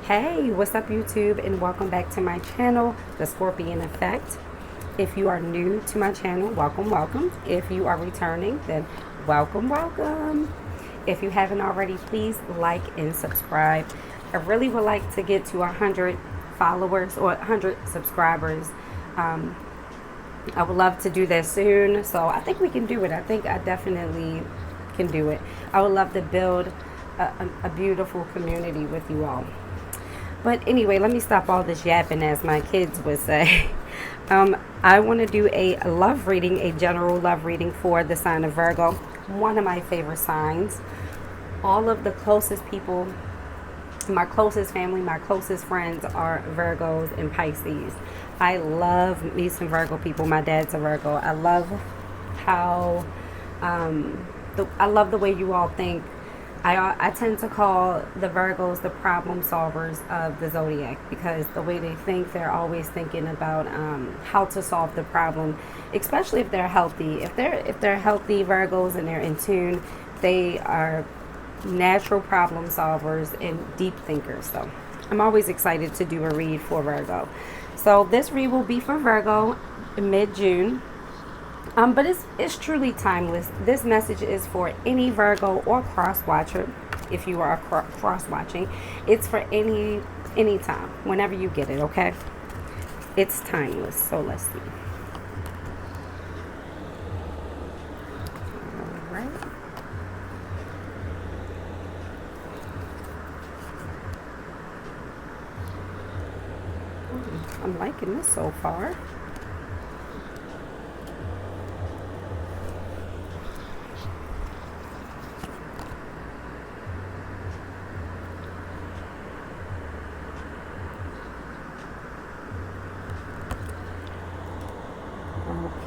Hey, what's up YouTube, and welcome back to my channel, The Scorpion Effect. If you are new to my channel, welcome. If you are returning, then welcome. If you haven't already, please like and subscribe. I really would like to get to 100 followers or 100 subscribers. I would love to do that soon, so I think we can do it. I think I definitely can do it. I would love to build a beautiful community with you all. But anyway, let me stop all this yapping, as my kids would say. I want to do a love reading, a general love reading for the sign of Virgo, one of my favorite signs. All of the closest people, my closest family, my closest friends are Virgos and Pisces. I love me some Virgo people. My dad's a Virgo. I love how, I love the way you all think. I tend to call the Virgos the problem solvers of the zodiac, because the way they think, they're always thinking about how to solve the problem, especially if they're healthy. If they're healthy Virgos and they're in tune, they are natural problem solvers and deep thinkers. So I'm always excited to do a read for Virgo. So this read will be for Virgo mid-June. But it's truly timeless. This message is for any Virgo or cross-watcher. If you are cross-watching, it's for any time, whenever you get it, okay? It's timeless. So let's see. All right. I'm liking this so far.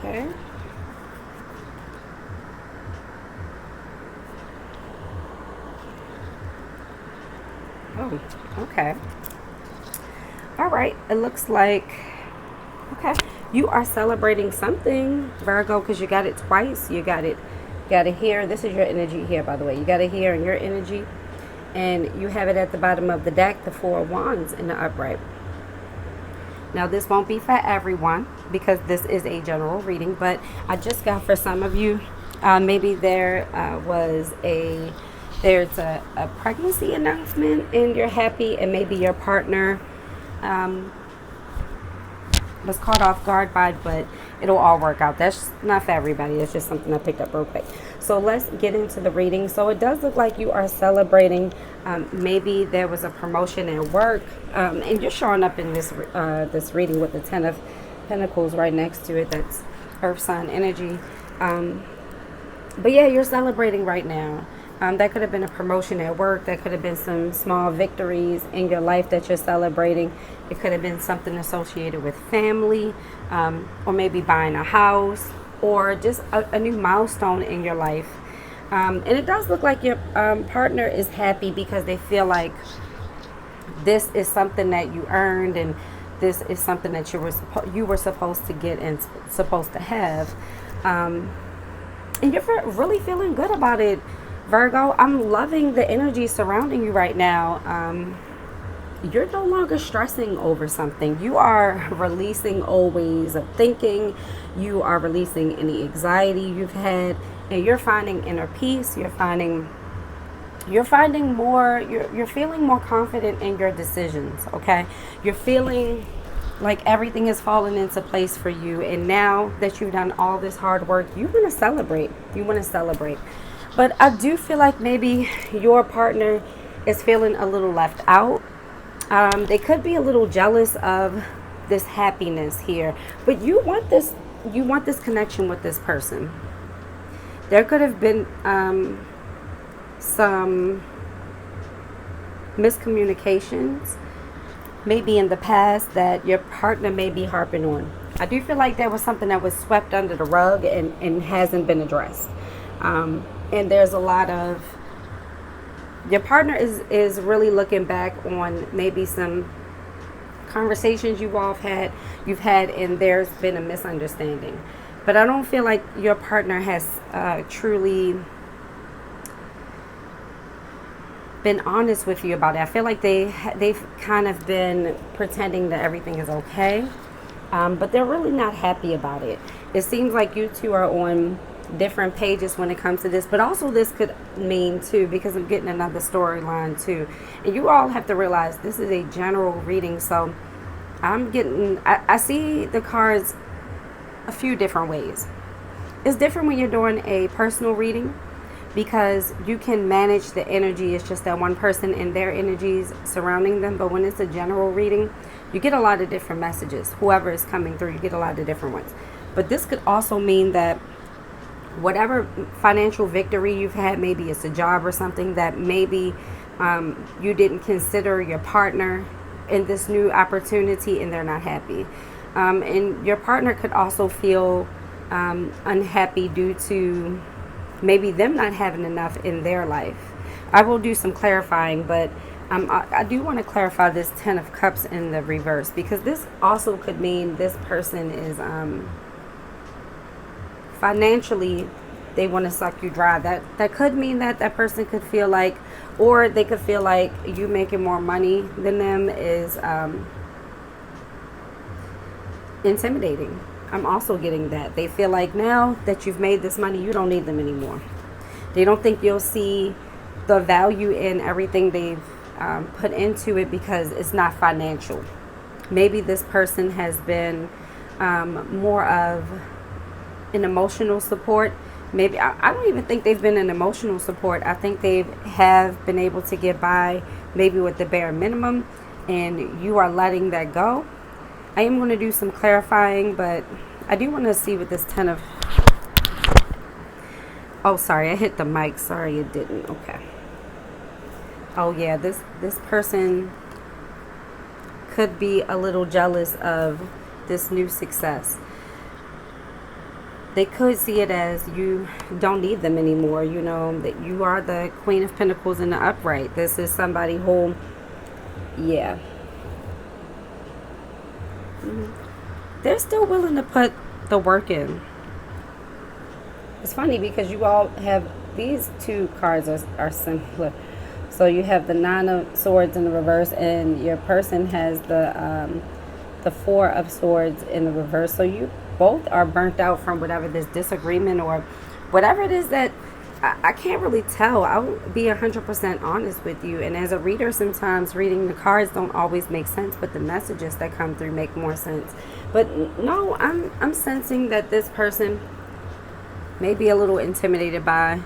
Okay. Oh, okay. All right. It looks like, okay, you are celebrating something, Virgo, because you got it twice. You got it here. This is your energy here, by the way. You got it here in your energy, and you have it at the bottom of the deck, the Four of Wands in the upright. Now, this won't be for everyone because this is a general reading, but I just got for some of you, maybe there's a pregnancy announcement and you're happy, and maybe your partner was caught off guard by it, but it'll all work out. That's not for everybody. It's just something I picked up real quick. So let's get into the reading. So it does look like you are celebrating. Maybe there was a promotion at work, and you're showing up in this reading with the Ten of Pentacles right next to it. That's Earth sign energy. But yeah, you're celebrating right now. That could have been a promotion at work. That could have been some small victories in your life that you're celebrating. It could have been something associated with family, or maybe buying a house, or just a new milestone in your life. And it does look like your partner is happy because they feel like this is something that you earned, and this is something that you were supposed to get and supposed to have. And you're really feeling good about it, Virgo. I'm loving the energy surrounding you right now. You're no longer stressing over something. You are releasing old ways of thinking. You are releasing any anxiety you've had, and you're finding inner peace. You're feeling more confident in your decisions, okay? You're feeling like everything is falling into place for you, and now that you've done all this hard work, you want to celebrate. But I do feel like maybe your partner is feeling a little left out. They could be a little jealous of this happiness here, but you want this connection with this person. There could have been some miscommunications maybe in the past that your partner may be harping on. I do feel like there was something that was swept under the rug and hasn't been addressed. And there's a lot of, your partner is really looking back on maybe some conversations you've had, and there's been a misunderstanding. But I don't feel like your partner has truly been honest with you about it. I feel like they've kind of been pretending that everything is okay, but they're really not happy about it. It seems like you two are on different pages when it comes to this, but also this could mean too, because I'm getting another storyline too, and you all have to realize this is a general reading. So I see the cards a few different ways. It's different when you're doing a personal reading, because you can manage the energy. It's just that one person and their energies surrounding them. But when it's a general reading, you get a lot of different messages. Whoever is coming through, you get a lot of different ones. But this could also mean that whatever financial victory you've had, maybe it's a job or something that maybe you didn't consider your partner in this new opportunity, and they're not happy. And your partner could also feel unhappy due to maybe them not having enough in their life. I will do some clarifying, but I do want to clarify this 10 of Cups in the reverse, because this also could mean this person is financially, they want to suck you dry. That could mean that person could feel like, or they could feel like you making more money than them is intimidating. I'm also getting that. They feel like now that you've made this money, you don't need them anymore. They don't think you'll see the value in everything they've put into it because it's not financial. Maybe this person has been more of an emotional support. Maybe I don't even think they've been an emotional support. I think they have been able to get by maybe with the bare minimum, and you are letting that go. I am going to do some clarifying, but I do want to see what this 10 of... Oh, sorry, I hit the mic. Sorry, it didn't. Okay. Oh, yeah, this person could be a little jealous of this new success. They could see it as you don't need them anymore. You know, that you are the Queen of Pentacles in the upright. This is somebody who, yeah. They're still willing to put the work in. It's funny because you all have, these two cards are similar. So you have the 9 of Swords in the reverse, and your person has the 4 of Swords in the reverse. So you both are burnt out from whatever this disagreement or whatever it is that I can't really tell. I'll be 100% honest with you. And as a reader, sometimes reading the cards don't always make sense, but the messages that come through make more sense. But no, I'm sensing that this person may be a little intimidated by,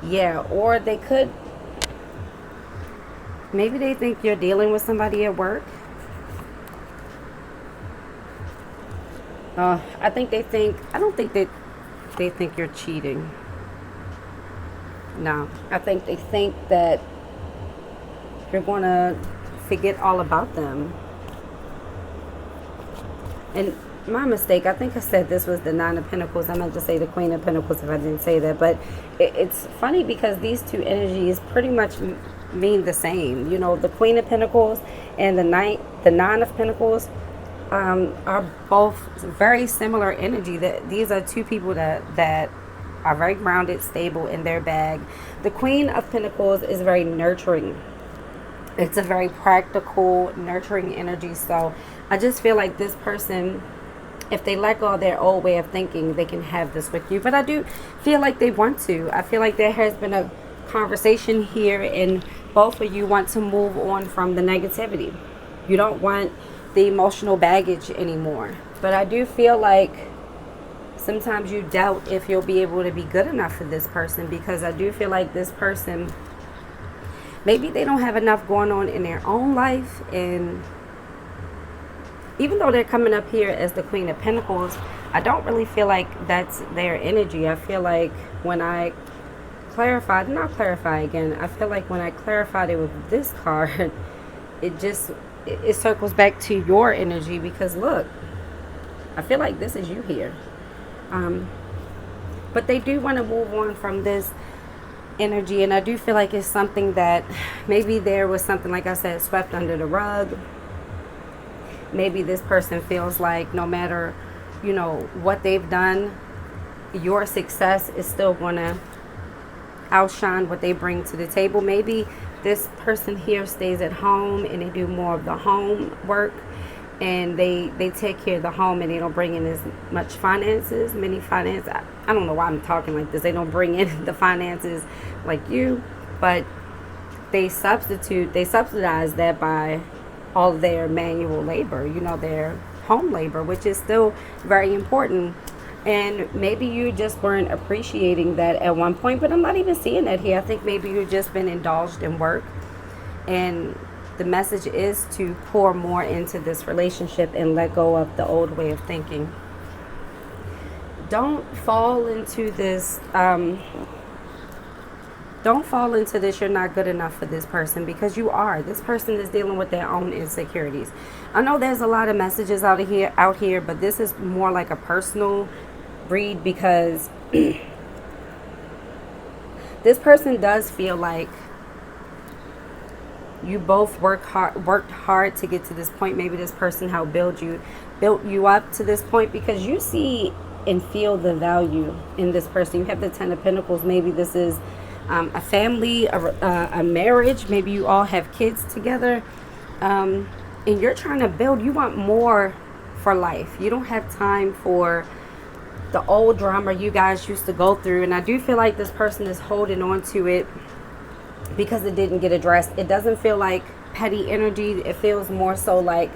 yeah, or they could, maybe they think you're dealing with somebody at work. I think they think, I don't think that they think you're cheating. No, I think they think that you're going to forget all about them. And my mistake, I think I said this was the 9 of Pentacles. I meant to say the Queen of Pentacles if I didn't say that. But it's funny because these two energies pretty much mean the same. You know, the Queen of Pentacles and the 9 of Pentacles are both very similar energy. That these are two people that are very grounded, stable in their bag. The Queen of Pentacles is very nurturing. It's a very practical, nurturing energy. So I just feel like this person, if they let go of their old way of thinking, they can have this with you. But I do feel like they want to. I feel like there has been a conversation here, and both of you want to move on from the negativity. You don't want the emotional baggage anymore. But I do feel like sometimes you doubt if you'll be able to be good enough for this person, because I do feel like this person, maybe they don't have enough going on in their own life. And even though they're coming up here as the Queen of Pentacles, I don't really feel like that's their energy. I feel like when I clarified, not clarify again, I feel like when I clarified it with this card, it circles back to your energy, because look, I feel like this is you here. But they do want to move on from this energy, and I do feel like it's something that maybe there was something, like I said, swept under the rug. Maybe this person feels like no matter, you know, what they've done, your success is still going to outshine what they bring to the table. Maybe This person here stays at home and they do more of the home work, and they take care of the home, and they don't bring in as much finances, many finance. I don't know why I'm talking like this. They don't bring in the finances like you, but they subsidize that by all of their manual labor, their home labor, which is still very important. And maybe you just weren't appreciating that at one point, but I'm not even seeing that here. I think maybe you've just been indulged in work, and the message is to pour more into this relationship and let go of the old way of thinking. Don't fall into this. Don't fall into this. You're not good enough for this person, because you are. This person is dealing with their own insecurities. I know there's a lot of messages out here, but this is more like a personal read, because this person does feel like you both worked hard to get to this point. Maybe this person helped built you up to this point, because you see and feel the value in this person. You have the Ten of Pentacles. Maybe this is a family, a marriage. Maybe you all have kids together, and you're trying to build. You want more for life. You don't have time for the old drama you guys used to go through. And I do feel like this person is holding on to it because it didn't get addressed. It doesn't feel like petty energy. It feels more so like,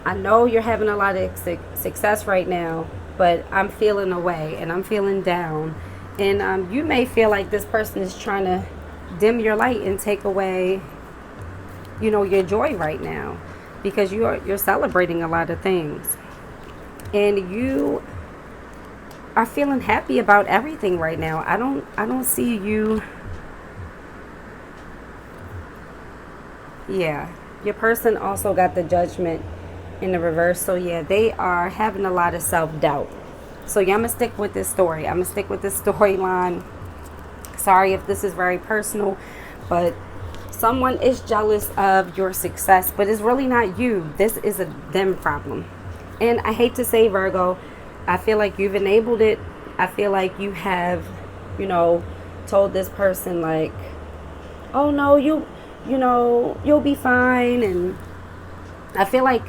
I know you're having a lot of success right now, but I'm feeling away and I'm feeling down. And you may feel like this person is trying to dim your light and take away, your joy right now, because you're celebrating a lot of things, and you are feeling happy about everything right now. I don't see you. Yeah, your person also got the Judgment in the reverse. So yeah, they are having a lot of self-doubt. So yeah, I'm going to stick with this story. I'm going to stick with this storyline. Sorry if this is very personal, but someone is jealous of your success, but it's really not you. This is a them problem. And I hate to say, Virgo, I feel like you've enabled it. I feel like you have, told this person like, oh no, you'll be fine. And I feel like,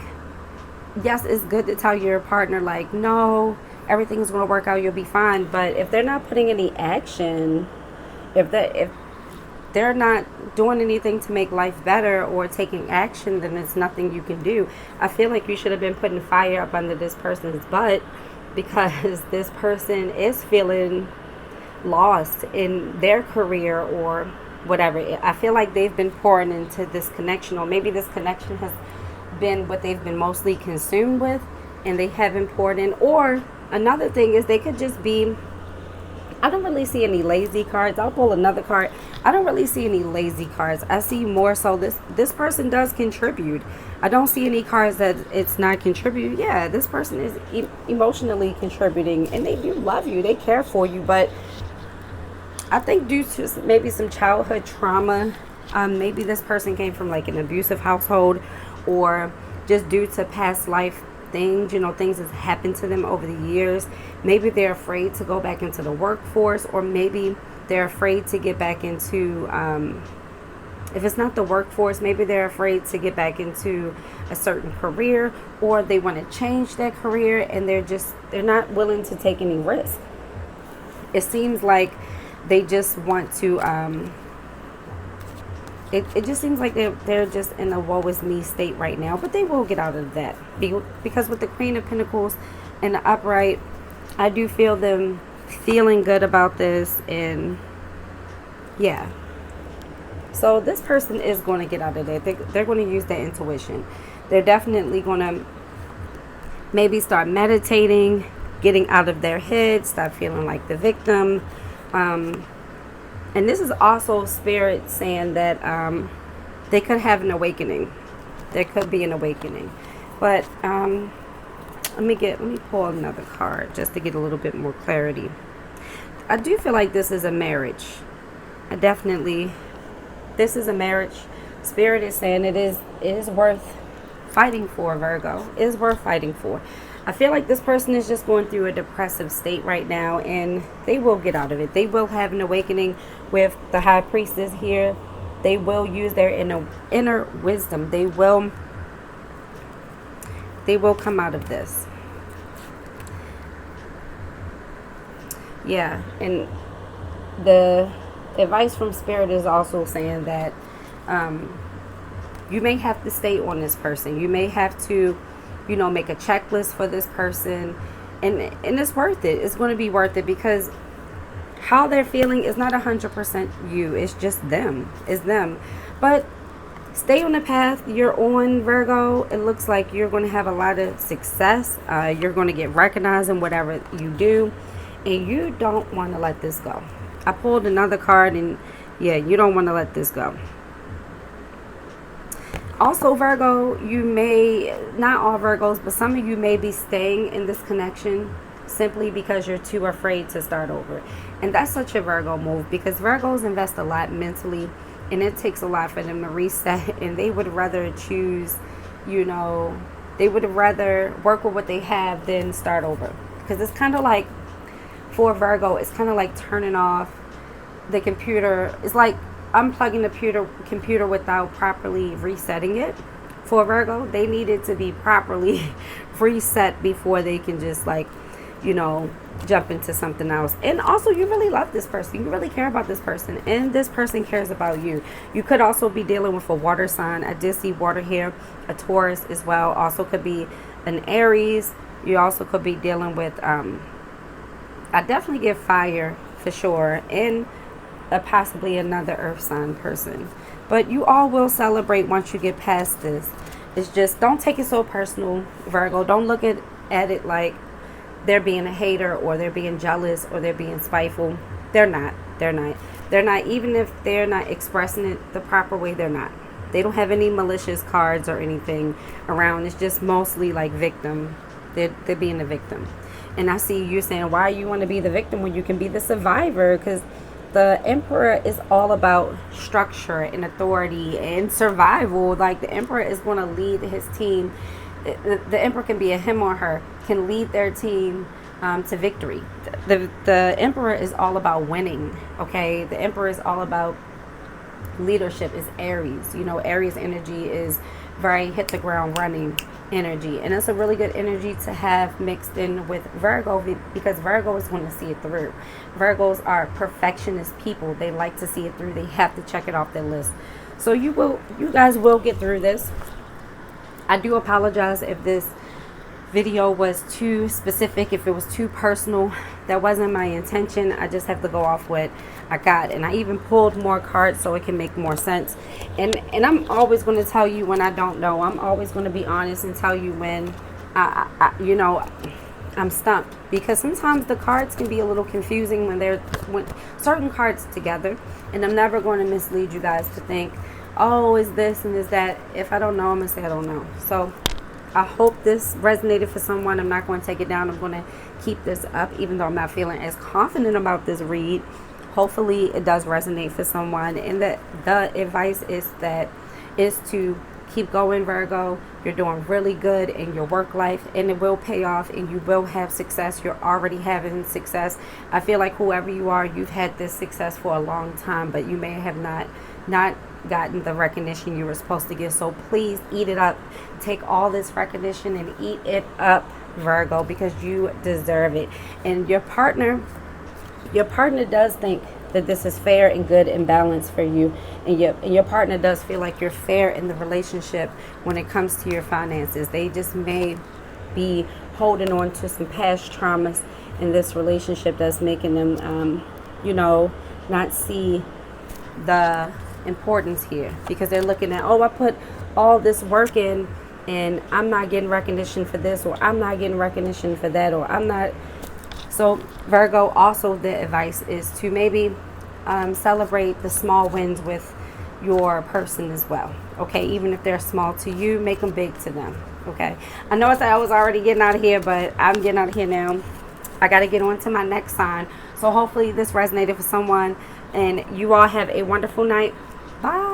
yes, it's good to tell your partner like, no, everything's going to work out, you'll be fine. But if they're not putting any action, if they're not doing anything to make life better or taking action, then it's nothing you can do. I feel like you should have been putting fire up under this person's butt, because this person is feeling lost in their career or whatever. I feel like they've been pouring into this connection, or maybe this connection has been what they've been mostly consumed with, and they haven't poured in. Or another thing is, they could just be, I don't really see any lazy cards. I'll pull another card. I don't really see any lazy cards. I see more so this person does contribute. I don't see any cards that it's not contributing. Yeah, this person is emotionally contributing, and they do love you. They care for you. But I think due to maybe some childhood trauma, maybe this person came from like an abusive household, or just due to past life things, things that happened to them over the years. Maybe they're afraid to go back into the workforce, or maybe they're afraid to get back into, if it's not the workforce, maybe they're afraid to get back into a certain career, or they want to change that career, and they're not willing to take any risk. It seems like they just want to, it just seems like they're just in a woe is me state right now, but they will get out of that, because with the Queen of Pentacles and the upright, I do feel them feeling good about this. And yeah, so this person is going to get out of that. They're going to use their intuition. They're definitely going to maybe start meditating, getting out of their head, stop feeling like the victim. And this is also Spirit saying that they could have an awakening. There could be an awakening. But let me pull another card just to get a little bit more clarity. I do feel like this is a marriage. This is a marriage. Spirit is saying it is worth fighting for, Virgo. It is worth fighting for. I feel like this person is just going through a depressive state right now, and they will get out of it. They will have an awakening with the High Priestess here. They will use their inner wisdom. They will come out of this. Yeah, and the advice from Spirit is also saying that you may have to stay on this person. You may have to, make a checklist for this person. And it's worth it. It's going to be worth it, because how they're feeling is not 100% you. It's just them. It's them. But stay on the path you're on, Virgo. It looks like you're going to have a lot of success. You're going to get recognized in whatever you do. And you don't want to let this go. I pulled another card, and yeah, you don't want to let this go. Also, Virgo, you may, not all Virgos, but some of you may be staying in this connection simply because you're too afraid to start over. And that's such a Virgo move, because Virgos invest a lot mentally, and it takes a lot for them to reset. And they would rather choose, they would rather work with what they have than start over. Because it's kind of like, for Virgo, it's kind of like turning off the computer. It's like unplugging the computer without properly resetting it. For Virgo, they need it to be properly reset before they can just jump into something else. And also, you really love this person. You really care about this person, and this person cares about you. You could also be dealing with a water sign. I did see water here. A Taurus as well. Also could be an Aries. You also could be dealing with I definitely get fire for sure, and possibly another earth sign person. But you all will celebrate once you get past this. It's just, don't take it so personal, Virgo. Don't look at it like they're being a hater, or they're being jealous, or they're being spiteful. They're not. Even if they're not expressing it the proper way, they're not. They don't have any malicious cards or anything around. It's just mostly like victim. They're being a victim. And I see you saying, why you want to be the victim when you can be the survivor? Because the Emperor is all about structure and authority and survival. Like, the Emperor is going to lead his team. The Emperor can be a him or her, can lead their team to victory. The Emperor is all about winning, okay? The Emperor is all about leadership. Is Aries. Aries energy is very hit the ground running energy, and it's a really good energy to have mixed in with Virgo, because Virgo is going to see it through. Virgos are perfectionist people. They like to see it through. They have to check it off their list. So you guys will get through this. I do apologize if this video was too specific, if it was too personal. That wasn't my intention. I just have to go off what I got, and I even pulled more cards so it can make more sense. And I'm always going to tell you when I don't know. I'm always going to be honest and tell you when I'm stumped, because sometimes the cards can be a little confusing when certain cards together. And I'm never going to mislead you guys to think, oh, is this and is that. If I don't know, I'm going to say I don't know. So I hope this resonated for someone. I'm not going to take it down. I'm going to keep this up, even though I'm not feeling as confident about this read. Hopefully it does resonate for someone. And the advice is to keep going, Virgo. You're doing really good in your work life, and it will pay off, and you will have success. You're already having success. I feel like whoever you are, you've had this success for a long time, but you may have not gotten the recognition you were supposed to get. So please eat it up. Take all this recognition and eat it up, Virgo, because you deserve it. And your partner does think that this is fair and good and balanced for you, and your partner does feel like you're fair in the relationship when it comes to your finances. They just may be holding on to some past traumas in this relationship that's making them not see the importance here, because they're looking at, oh, I put all this work in and I'm not getting recognition for this, or I'm not getting recognition for that, or I'm not. So Virgo, also the advice is to maybe celebrate the small wins with your person as well. Okay, even if they're small to you, make them big to them. Okay, I know I was already getting out of here, but I'm getting out of here now. I got to get on to my next sign. So hopefully this resonated for someone, and you all have a wonderful night. Bye.